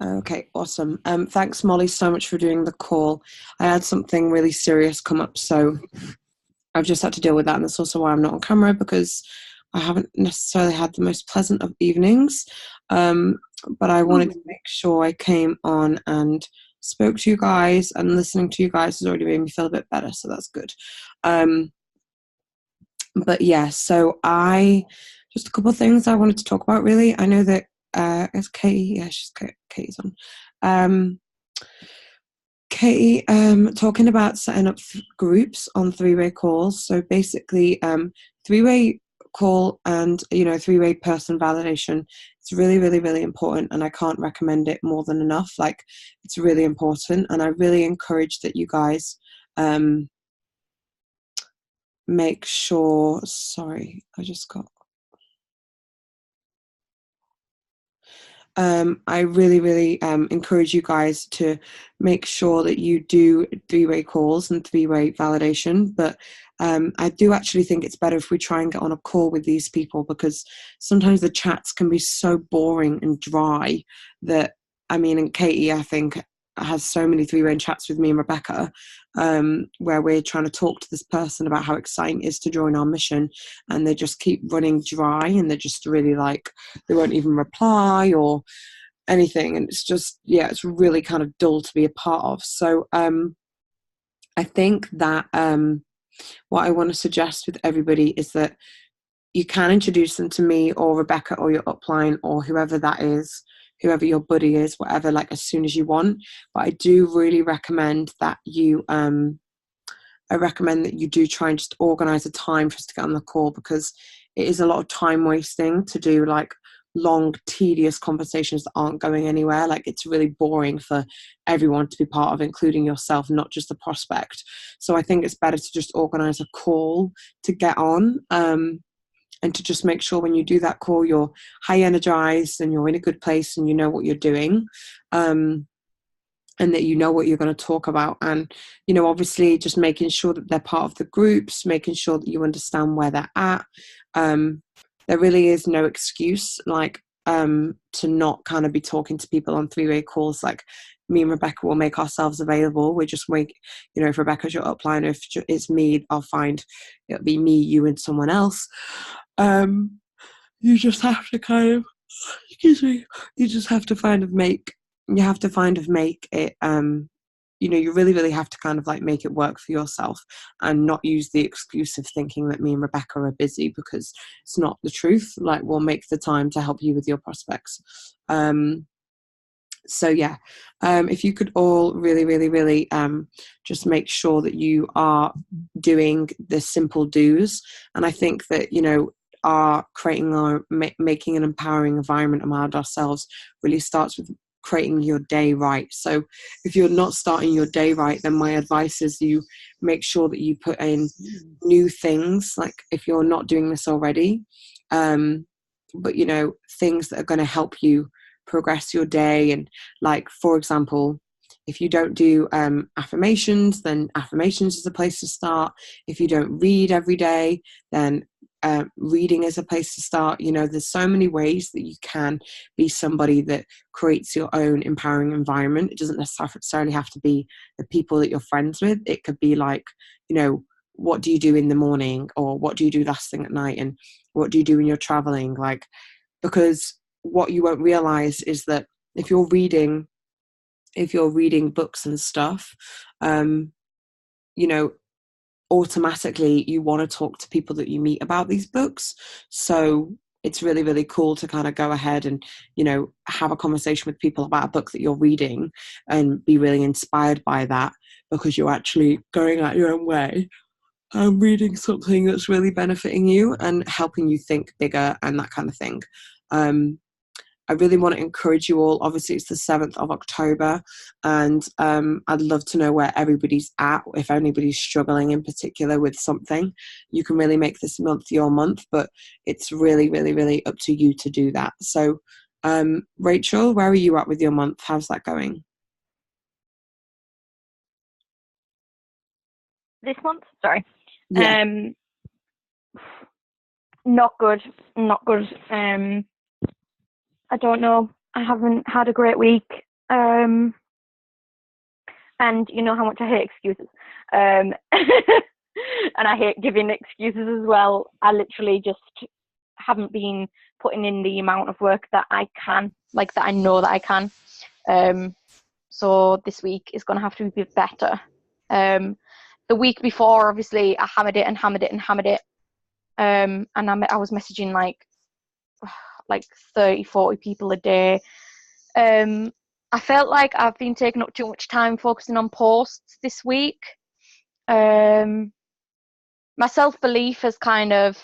Okay, awesome. Thanks, Molly, so much for doing the call. I had something really serious come up, so I've just had to deal with that, and that's also why I'm not on camera because I haven't necessarily had the most pleasant of evenings. Um, but I wanted to make sure I came on and spoke to you guys, and listening to you guys has already made me feel a bit better, so that's good. Um, but yeah, so I just a couple of things I wanted to talk about. Really, I know that is Katie. Yeah, Katie's on. Um, Katie, talking about setting up groups on three-way calls. So basically, three-way call and three-way person validation. It's really, really, really important, and I can't recommend it more than enough. Like, it's really important, and I really encourage that you guys make sure. Sorry, I just got. I really, really encourage you guys to make sure that you do three-way calls and three-way validation. But I do actually think it's better if we try and get on a call with these people, because sometimes the chats can be so boring and dry that, I mean, and Katie, I think, has so many three-way chats with me and Rebecca, where we're trying to talk to this person about how exciting it is to join our mission, and they just keep running dry, and they're just really like, they won't even reply or anything, and it's just, yeah, it's really kind of dull to be a part of. So I think that what I want to suggest with everybody is that you can introduce them to me or Rebecca or your upline or whoever that is, whoever your buddy is, whatever, like as soon as you want. But I do really recommend that you I recommend that you do try and just organize a time for us to get on the call, because it is a lot of time wasting to do like long, tedious conversations that aren't going anywhere. Like, it's really boring for everyone to be part of, including yourself, not just the prospect. So I think it's better to just organize a call to get on, and to just make sure when you do that call, you're high energized and you're in a good place and you know what you're doing. And that you know what you're going to talk about, and obviously just making sure that they're part of the groups, making sure that you understand where they're at. There really is no excuse, like, to not kind of be talking to people on three-way calls. Like, me and Rebecca will make ourselves available. We just wait, if Rebecca's your upline, if it's me, I'll find it'll be me, you, and someone else. You just have to kind of, excuse me, you just have to kind of make it, you really, really have to kind of like make it work for yourself, and not use the excuse of thinking that me and Rebecca are busy, because it's not the truth. Like, we'll make the time to help you with your prospects. So yeah, if you could all really, really, really just make sure that you are doing the simple do's. And I think that, our creating making an empowering environment around ourselves really starts with creating your day right. So if you're not starting your day right, then my advice is you make sure that you put in new things, like if you're not doing this already, but things that are going to help you progress your day. And, like, for example, if you don't do affirmations, then affirmations is a place to start. If you don't read every day, then reading is a place to start. There's so many ways that you can be somebody that creates your own empowering environment. It doesn't necessarily have to be the people that you're friends with. It could be like, what do you do in the morning, or what do you do last thing at night, and what do you do when you're traveling? Like, because what you won't realize is that if you're reading books and stuff, automatically you want to talk to people that you meet about these books. So it's really, really cool to kind of go ahead and, have a conversation with people about a book that you're reading and be really inspired by that, because you're actually going out your own way and reading something that's really benefiting you and helping you think bigger and that kind of thing. I really want to encourage you all. Obviously, it's the 7th of October, and I'd love to know where everybody's at. If anybody's struggling in particular with something, you can really make this month your month, but it's really, really, really up to you to do that. So, Rachel, where are you at with your month? How's that going? This month, sorry. Yeah. Not good. I don't know. I haven't had a great week. And you know how much I hate excuses. And I hate giving excuses as well. I literally just haven't been putting in the amount of work that I can, like that I know that I can. So this week is going to have to be better. The week before, obviously, I hammered it and hammered it and hammered it. And I was messaging like 30, 40 people a day. I felt like I've been taking up too much time focusing on posts this week. My self-belief has kind of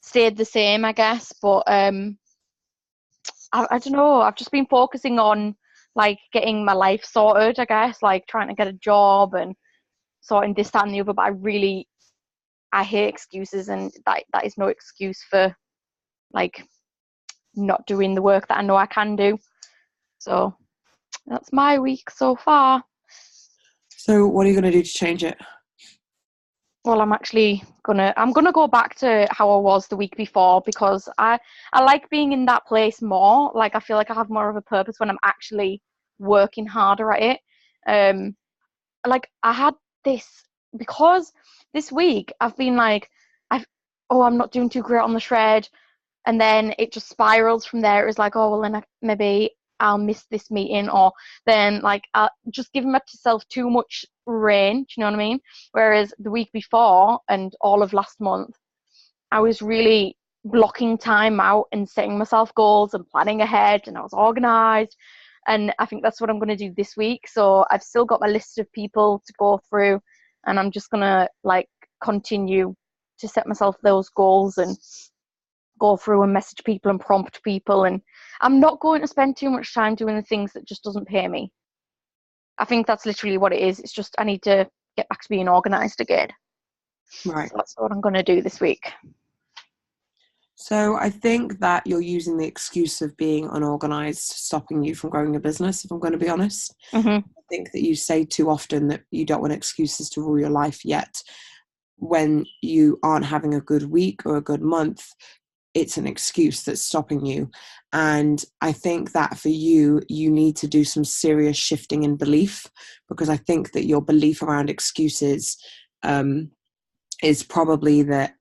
stayed the same, I guess, but I don't know. I've just been focusing on like getting my life sorted, I guess, like trying to get a job and sorting this, that, and the other. But I hate excuses, and that is no excuse for like not doing the work that I know I can do. So that's my week so far. So what are you going to do to change it? Well, I'm gonna go back to how I was the week before, because I like being in that place more. Like I feel like I have more of a purpose when I'm actually working harder at it. Like I had this, because this week I've been like, I'm not doing too great on the shred, and then it just spirals from there. It was like, oh well, then maybe I'll miss this meeting, or then like I'll just give myself too much rein. Do you know what I mean? Whereas the week before and all of last month, I was really blocking time out and setting myself goals and planning ahead, and I was organized. And I think that's what I'm going to do this week. So I've still got my list of people to go through, and I'm just going to like continue to set myself those goals and go through and message people and prompt people. And I'm not going to spend too much time doing the things that just doesn't pay me. I think that's literally what it is. It's just I need to get back to being organized again. Right. So that's what I'm going to do this week. So I think that you're using the excuse of being unorganized stopping you from growing your business, if I'm going to be honest. Mm-hmm. I think that you say too often that you don't want excuses to rule your life, yet when you aren't having a good week or a good month, it's an excuse that's stopping you. And I think that for you, you need to do some serious shifting in belief, because I think that your belief around excuses is probably that,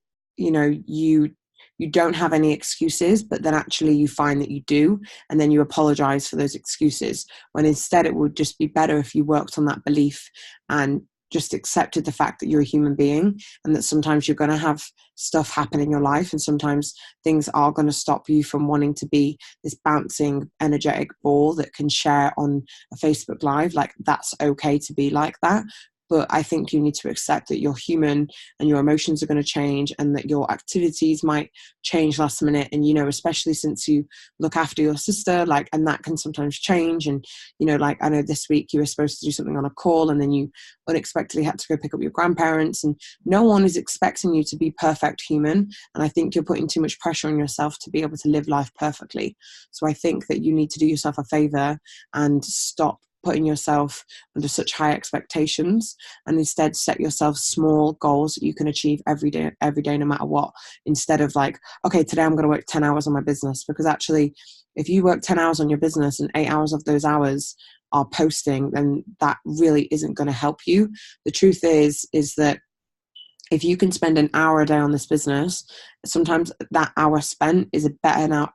you don't have any excuses, but then actually you find that you do, and then you apologize for those excuses, when instead it would just be better if you worked on that belief and just accepted the fact that you're a human being, and that sometimes you're going to have stuff happen in your life, and sometimes things are going to stop you from wanting to be this bouncing energetic ball that can share on a Facebook Live. Like, that's okay to be like that. But I think you need to accept that you're human and your emotions are going to change, and that your activities might change last minute. And, especially since you look after your sister, and that can sometimes change. And, I know this week you were supposed to do something on a call, and then you unexpectedly had to go pick up your grandparents, and no one is expecting you to be perfect human. And I think you're putting too much pressure on yourself to be able to live life perfectly. So I think that you need to do yourself a favor and stop putting yourself under such high expectations, and instead set yourself small goals that you can achieve every day, no matter what. Instead of like, okay, today I'm going to work 10 hours on my business, because actually if you work 10 hours on your business and 8 hours of those hours are posting, then that really isn't going to help you. The truth is that if you can spend an hour a day on this business, sometimes that hour spent is a better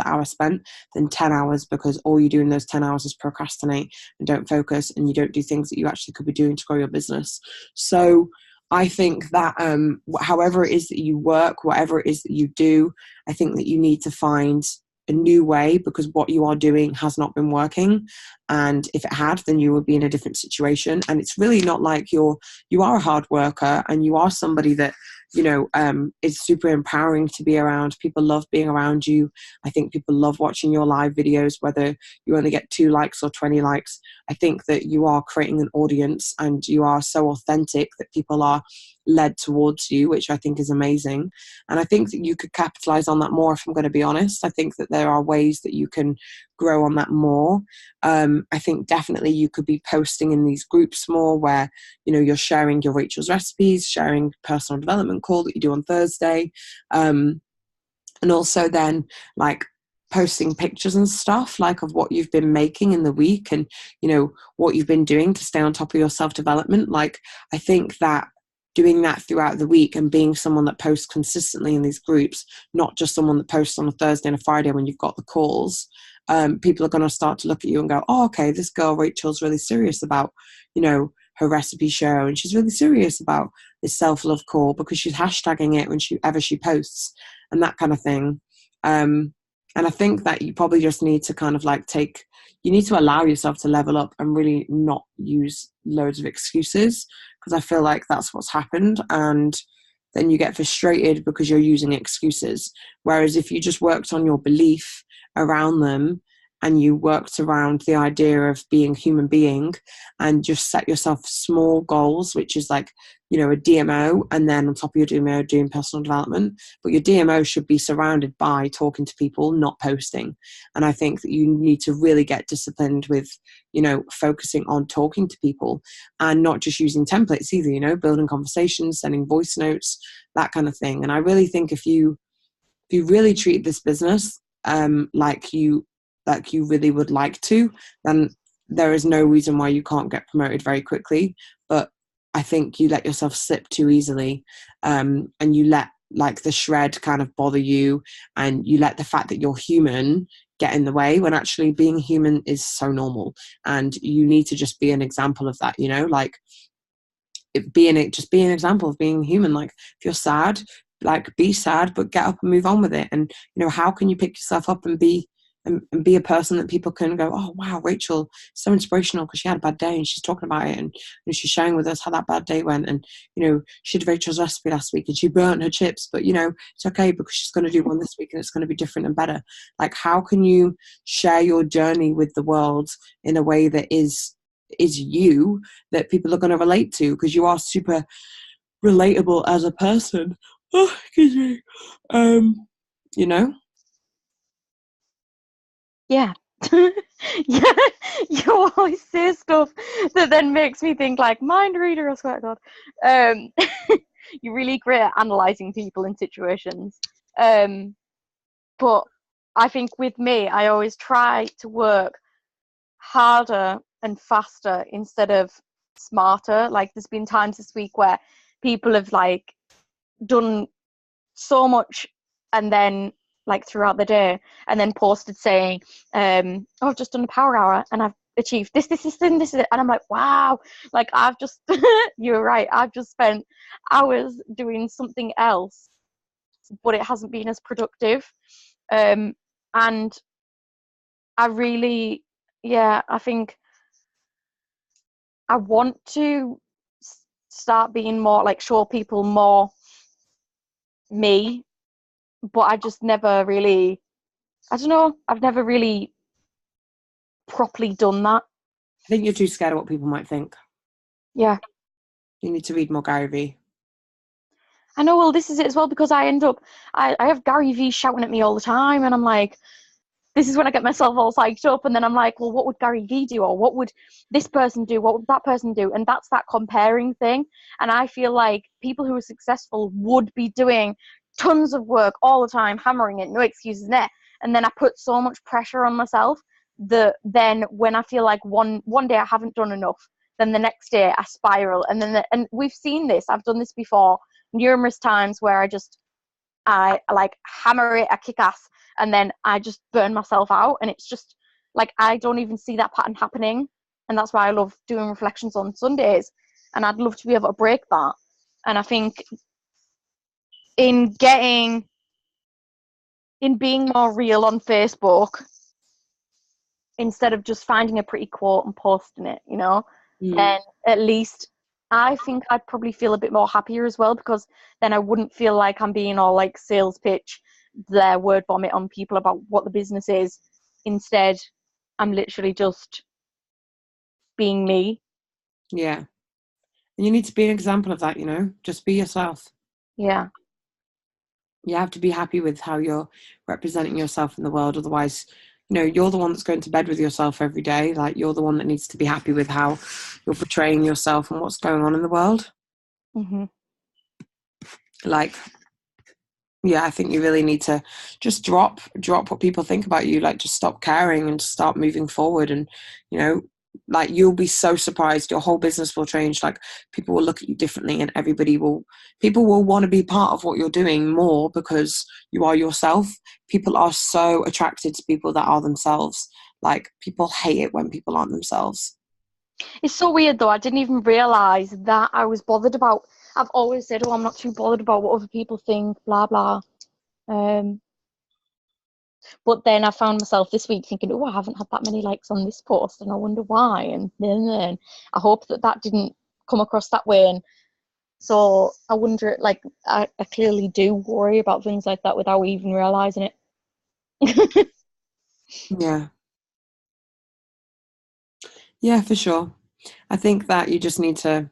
hour spent than 10 hours, because all you do in those 10 hours is procrastinate and don't focus, and you don't do things that you actually could be doing to grow your business. So I think that however it is that you work, whatever it is that you do, I think that you need to find a new way, because what you are doing has not been working. And if it had, then you would be in a different situation. And it's really not like you are a hard worker, and you are somebody that, is super empowering to be around. People love being around you. I think people love watching your live videos, whether you only get 2 likes or 20 likes. I think that you are creating an audience, and you are so authentic that people are led towards you, which I think is amazing. And I think that you could capitalize on that more, if I'm going to be honest. I think that there are ways that you can grow on that more. I think definitely you could be posting in these groups more, where you're sharing your Rachel's recipes, sharing personal development call that you do on Thursday, and also then posting pictures and stuff, like of what you've been making in the week, and what you've been doing to stay on top of your self-development. Like, I think that doing that throughout the week and being someone that posts consistently in these groups, not just someone that posts on a Thursday and a Friday when you've got the calls, people are going to start to look at you and go, oh, okay, this girl Rachel's really serious about her recipe show, and she's really serious about this self-love call because she's hashtagging it whenever she posts, and that kind of thing. And I think that you probably just need to kind of like you need to allow yourself to level up and really not use loads of excuses, because I feel like that's what's happened. And then you get frustrated because you're using excuses. Whereas if you just worked on your belief around them, and you worked around the idea of being a human being, and just set yourself small goals, which is like, a DMO, and then on top of your DMO, doing personal development. But your DMO should be surrounded by talking to people, not posting. And I think that you need to really get disciplined with, focusing on talking to people, and not just using templates either, building conversations, sending voice notes, that kind of thing. And I really think if you really treat this business like you really would like to, then there is no reason why you can't get promoted very quickly. But I think you let yourself slip too easily, and you let like the shred kind of bother you, and you let the fact that you're human get in the way, when actually being human is so normal. And you need to just be an example of that, like just be an example of being human. Like, if you're sad, like, be sad, but get up and move on with it. And how can you pick yourself up and be a person that people can go, oh wow, Rachel, so inspirational because she had a bad day and she's talking about it, and she's sharing with us how that bad day went. And she did Rachel's recipe last week and she burnt her chips, but it's okay because she's going to do one this week and it's going to be different and better. Like, how can you share your journey with the world in a way that is you, that people are going to relate to, because you are super relatable as a person. Oh, excuse me. Yeah. Yeah, you always say stuff that then makes me think like, mind reader, I swear to God. You're really great at analysing people in situations. But I think with me, I always try to work harder and faster instead of smarter. Like, there's been times this week where people have like done so much and then like throughout the day, and then posted saying, oh, I've just done a power hour and I've achieved this, and I'm like, wow, like I've just you're right, I've just spent hours doing something else, but it hasn't been as productive. And I really, I think I want to start being more like, show people more me, but I just never really, I don't know, I've never really properly done that. I think you're too scared of what people might think. Yeah. You need to read more Gary Vee. I know, well, this is it as well, because I have Gary Vee shouting at me all the time, and I'm like, this is when I get myself all psyched up, and then I'm like, well, what would Gary Vee do? Or what would this person do? What would that person do? And that's that comparing thing. And I feel like people who are successful would be doing tons of work all the time, hammering it, no excuses there. And then I put so much pressure on myself that then when I feel like one day I haven't done enough, then the next day I spiral. And then and we've seen this. I've done this before numerous times where I like hammer it, I kick ass, and then I just burn myself out. And it's just like, I don't even see that pattern happening. And that's why I love doing reflections on Sundays. And I'd love to be able to break that. And I think in being more real on Facebook, instead of just finding a pretty quote and posting it, then at least I think I'd probably feel a bit more happier as well, because then I wouldn't feel like I'm being all like sales pitch, their word vomit on people about what the business is. Instead, I'm literally just being me. Yeah. And you need to be an example of that, just be yourself. Yeah. You have to be happy with how you're representing yourself in the world. Otherwise, you're the one that's going to bed with yourself every day. Like, you're the one that needs to be happy with how you're portraying yourself and what's going on in the world. Mm-hmm. Like, Yeah, I think you really need to just drop what people think about you. Like, just stop caring and start moving forward. And you know, like, you'll be so surprised. Your whole business will change. Like, people will look at you differently, and people will want to be part of what you're doing more because you are yourself. People are so attracted to people that are themselves. Like, people hate it when people aren't themselves. It's so weird though. I didn't even realize that I was bothered about. I've always said, "Oh, I'm not too bothered about what other people think." Blah blah. Um, but then I found myself this week thinking, "Oh, I haven't had that many likes on this post, and I wonder why." And then I hope that didn't come across that way. And so I wonder, like, I clearly do worry about things like that without even realizing it. Yeah, yeah, for sure. I think that you just need to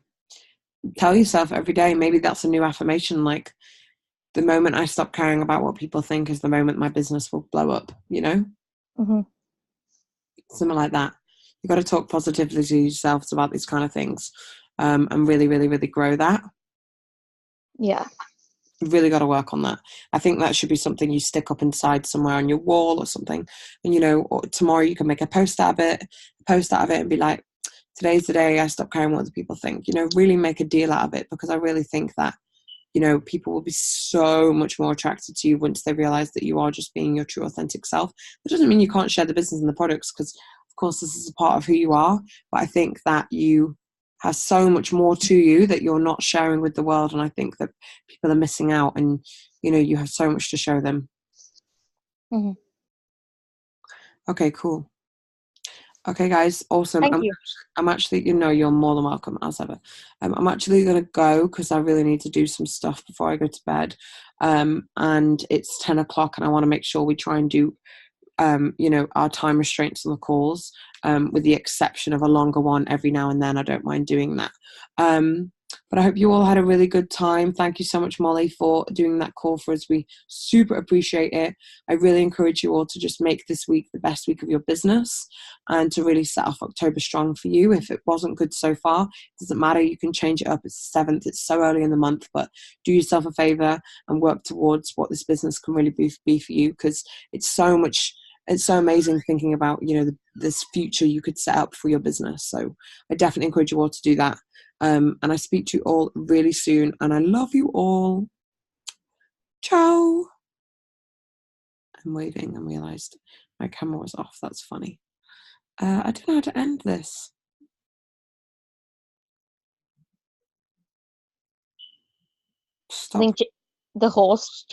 tell yourself every day. Maybe that's a new affirmation. Like, the moment I stop caring about what people think is the moment my business will blow up, hmm Something like that. You've got to talk positively to yourselves about these kind of things, and really, really, really grow that. Yeah. You've really got to work on that. I think that should be something you stick up inside somewhere on your wall or something. And, or tomorrow you can make a post out of it and be like, today's the day I stop caring what other people think. Really make a deal out of it, because I really think that people will be so much more attracted to you once they realize that you are just being your true authentic self. That doesn't mean you can't share the business and the products, because of course this is a part of who you are, but I think that you have so much more to you that you're not sharing with the world, and I think that people are missing out, and you have so much to show them. hmm Okay, cool. Okay, guys, awesome. Thank you. I'm actually, you're more than welcome, as ever. I'm actually going to go because I really need to do some stuff before I go to bed. And it's 10 o'clock, and I want to make sure we try and do, our time restraints on the calls, with the exception of a longer one every now and then. I don't mind doing that. But I hope you all had a really good time. Thank you so much, Molly, for doing that call for us. We super appreciate it. I really encourage you all to just make this week the best week of your business, and to really set off October strong for you. If it wasn't good so far, it doesn't matter. You can change it up. It's the 7th. It's so early in the month, but do yourself a favor and work towards what this business can really be for you, because it's so amazing thinking about this future you could set up for your business. So I definitely encourage you all to do that. And I speak to you all really soon, and I love you all. Ciao. I'm waving and realized my camera was off. That's funny. I don't know how to end this. I Stop. think the host